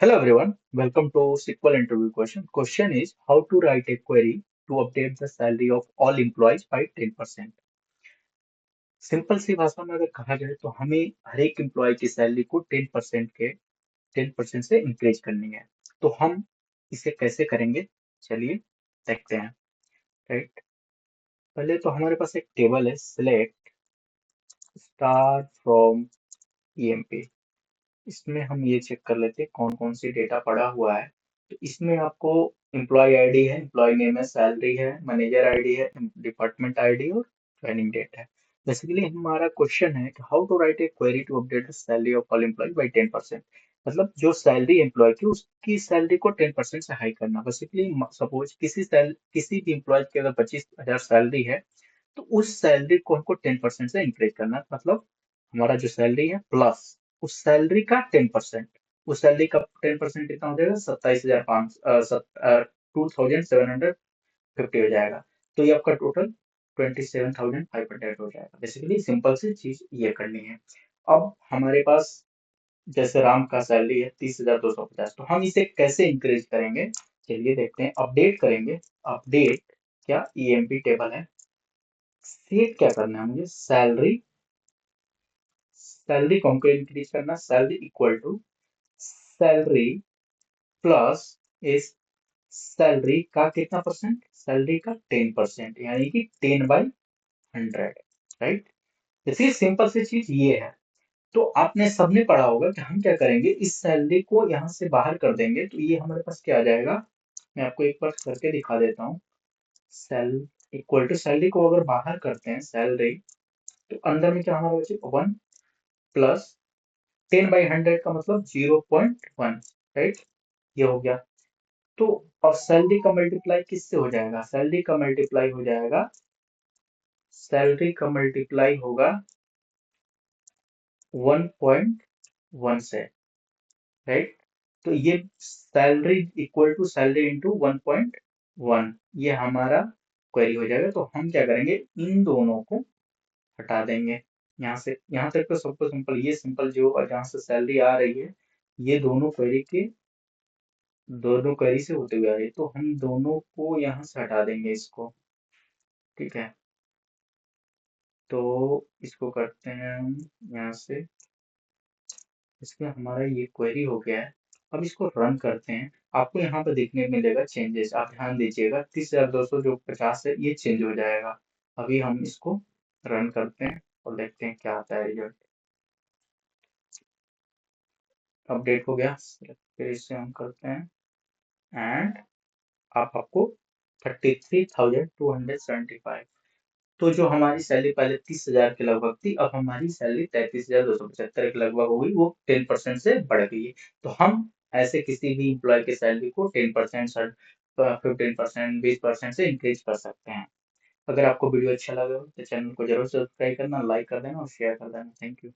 Hello everyone, welcome to SQL interview question. Question is how to write a query to update the salary of all employees by 10%. Simple सी भाषा में अगर कहा जाए तो हमें हर एक एम्प्लॉय की सैलरी को 10% से इंक्रीज करनी है। तो हम इसे कैसे करेंगे, चलिए देखते हैं। राइट, पहले तो हमारे पास एक टेबल है, सिलेक्ट स्टार फ्रॉम ईएमपी। इसमें हम ये चेक कर लेते हैं कौन कौन सी डेटा पड़ा हुआ है। तो इसमें आपको एम्प्लॉय आईडी है, एम्प्लॉय नेम है, सैलरी है, मैनेजर आईडी है, डिपार्टमेंट आईडी और ज्वाइनिंग डेट है। बेसिकली हमारा क्वेश्चन है कि how to write a query to update the salary of all employ by 10%। मतलब जो सैलरी एम्प्लॉय की उसकी सैलरी को 10% से हाई करना। बेसिकली सपोज किसी भी एम्प्लॉय की अगर 25,000 सैलरी है तो उस सैलरी को हमको 10% से इंक्रीज करना है। मतलब हमारा जो सैलरी है प्लस उस सैलरी का 10%। उस सैलरी का 10% कितना हो जाएगा, 27,750 हो जाएगा। तो ये आपका टोटल 27,500 हो जाएगा। बेसिकली सिंपल सी चीज ये करनी है। अब हमारे पास जैसे राम का सैलरी है 30,250, तो हम इसे कैसे इंक्रीज करेंगे, चलिए देखते हैं। अपडेट करेंगे। अपडेट क्या, ईएमपी टेबल है। सेट क्या करना है मुझे, सैलरी। सैलरी को हमको इंक्रीज करना, salary equal to salary plus इस सैलरी का कितना परसेंट, सैलरी का 10%, यानी कि 10/100। राइट, इसलिए सिंपल सी चीज ये है। तो आपने सबने पढ़ा होगा कि हम क्या करेंगे, इस सैलरी को यहाँ से बाहर कर देंगे तो ये हमारे पास क्या आ जाएगा। मैं आपको एक बार करके दिखा देता हूँ। सेल इक्वल टू सैलरी को अगर बाहर करते हैं सैलरी, तो अंदर में क्या हमारा बचे 1 प्लस 10/100 का मतलब 0.1। राइट, ये हो गया। तो अब सैलरी का मल्टीप्लाई किससे हो जाएगा, सैलरी का मल्टीप्लाई होगा 1.1 से। राइट, तो ये salary equal to salary into 1.1, ये हमारा क्वेरी हो जाएगा। तो हम क्या करेंगे, इन दोनों को हटा देंगे यहाँ से। यहाँ तक तो सबको सिंपल, ये सिंपल जो जहाँ से सैलरी आ रही है ये दोनों क्वेरी से होते हुए आ रही है, तो हम दोनों को यहाँ से हटा देंगे इसको। ठीक है, तो इसको करते हैं हम यहाँ से। इसमें हमारा ये क्वेरी हो गया है। अब इसको रन करते हैं। आपको यहाँ पे देखने को मिलेगा चेंजेस, आप ध्यान दीजिएगा। 30,250 है, ये चेंज हो जाएगा। अभी हम इसको रन करते हैं और देखते हैं क्या आता है रिजल्ट। अपडेट हो गया, फिर इससे हम करते हैं एंड आपको 33,275। तो जो हमारी सैलरी पहले 30,000 के लगभग थी, अब हमारी सैलरी 33,275 के लगभग हो गई, वो 10% से बढ़ गई है। तो हम ऐसे किसी भी इम्प्लॉय की सैलरी को 10%, 15%, 20% से इंक्रीज कर सकते हैं। अगर आपको वीडियो अच्छा लगा हो तो चैनल को जरूर सब्सक्राइब करना, लाइक कर देना और शेयर कर देना। Thank you.